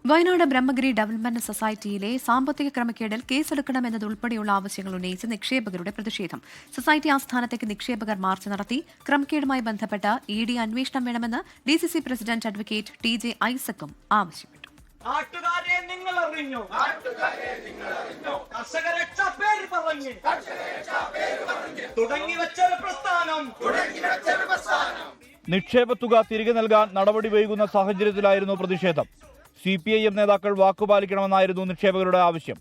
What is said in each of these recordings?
Wayanad Brahmagiri development സൊസൈറ്റിയിലെ സാമ്പത്തിക ക്രമക്കേടിൽ കേസെടുക്കണമെന്നതുൾപ്പെടെയുള്ള ആവശ്യങ്ങൾ ഉന്നയിച്ച് നിക്ഷേപകരുടെ പ്രതിഷേധം. സൊസൈറ്റി ആസ്ഥാനത്തേക്ക് നിക്ഷേപകർ മാർച്ച് നടത്തി. ക്രമക്കേടുമായി ബന്ധപ്പെട്ട ഇഡി അന്വേഷണം വേണമെന്ന് ഡിസിസി പ്രസിഡന്റ് അഡ്വക്കേറ്റ് ടി.ജെ. ഐസക്കും ആവശ്യപ്പെട്ടു. നിക്ഷേപത്തുക തിരികെ നൽകാൻ നടപടി വൈകുന്ന സാഹചര്യത്തിലായിരുന്നു പ്രതിഷേധം. CPIM നേതാക്കൾ വാക്കുപാലിക്കണമെന്നായിരുന്നു നിക്ഷേപകരുടെ ആവശ്യം.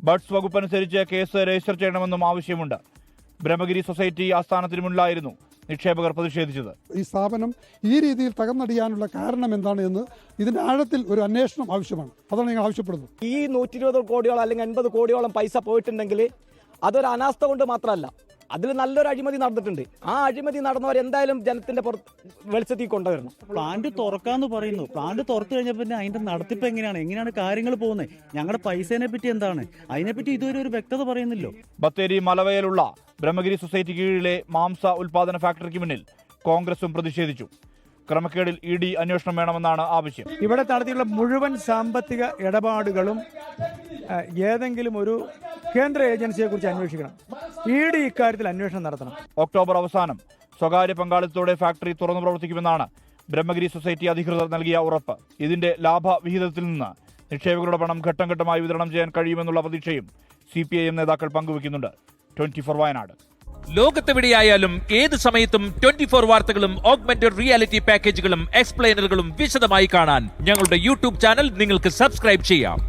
ബഡ്സ് വകുപ്പനുസരിച്ച് കേസ് രജിസ്റ്റർ ചെയ്യണമെന്നും ആവശ്യമുണ്ട്. ബ്രഹ്മഗിരി സൊസൈറ്റി ആസ്ഥാനത്തിന് മുന്നിലായിരുന്നു നിക്ഷേപകർ പ്രതിഷേധിച്ചത്. ഈ സ്ഥാപനം ഈ രീതിയിൽ തകർന്നടിയാനുള്ള കാരണം എന്താണ് എന്ന് ഇതിന്റെ ആഴത്തിൽ ഒരു അന്വേഷണം ആവശ്യമാണ്. അതാണ് ഞങ്ങൾ ആവശ്യപ്പെടുന്നത്. ഈ 120 കോടിയോളം അല്ലെങ്കിൽ 80 കോടിയോളം പൈസ പോയിട്ടുണ്ടെങ്കിൽ അതൊരു അനാസ്ഥ കൊണ്ട് മാത്രമല്ല, അതിൽ നല്ലൊരു അഴിമതി നടന്നിട്ടുണ്ട്. ആ അഴിമതി നടന്നവരെന്തായാലും ജനത്തിന്റെ വെളിച്ചത്തിൽ കൊണ്ടുവരണം. പ്ലാന്റ് തുറക്കാന്ന് പറയുന്നു. പ്ലാന്റ് തുറന്നു കഴിഞ്ഞാൽ പിന്നെ അതിന്റെ നടത്തിപ്പ് എങ്ങനെയാണ് കാര്യങ്ങൾ പോകുന്നത്? ഞങ്ങളുടെ പൈസേനെ പറ്റി എന്താണ്? അതിനെപ്പറ്റി ഇതുവരെ ഒരു വ്യക്തത പറയുന്നില്ലോ. ബത്തേരി മലവയലുള്ള ബ്രഹ്മഗിരി സൊസൈറ്റി കീഴിലെ മാംസ ഉൽപാദന ഫാക്ടറിക്ക് മുന്നിൽ കോൺഗ്രസും പ്രതിഷേധിച്ചു. ക്രമക്കേടിൽ ഇഡി അന്വേഷണം വേണമെന്നാണ് ആവശ്യം. ഇവിടെ നടത്തിയുള്ള മുഴുവൻ സാമ്പത്തിക ഇടപാടുകളും ഏതെങ്കിലും ഒരു കേന്ദ്ര ഏജൻസിയെ കുറിച്ച് അന്വേഷിക്കണം. ഇഡി ഇക്കാര്യത്തിൽ അന്വേഷണം നടത്തണം. ഒക്ടോബർ അവസാനം സ്വകാര്യ പങ്കാളിത്തത്തോടെ ഫാക്ടറി തുറന്നു പ്രവർത്തിക്കുമെന്നാണ് ബ്രഹ്മഗിരി സൊസൈറ്റി അധികൃതർ നൽകിയ ഉറപ്പ്. ഇതിന്റെ ലാഭവിഹിതത്തിൽ നിന്ന് നിക്ഷേപകരുടെ പണം ഘട്ടം ഘട്ടമായി വിതരണം ചെയ്യാൻ കഴിയുമെന്നുള്ള പ്രതീക്ഷയും CPIM നേതാക്കൾ പങ്കുവയ്ക്കുന്നുണ്ട്. 24 വയനാട്. ലോകത്തെവിടെയായാലും ഏത് സമയത്തും 24 വാർത്തകളും ഓഗ്മെന്റഡ് റിയാലിറ്റി പാക്കേജുകളും എക്സ്പ്ലെയിനറുകളും വിശദമായി കാണാൻ ഞങ്ങളുടെ YouTube ചാനൽ നിങ്ങൾക്ക് സബ്സ്ക്രൈബ് ചെയ്യാം.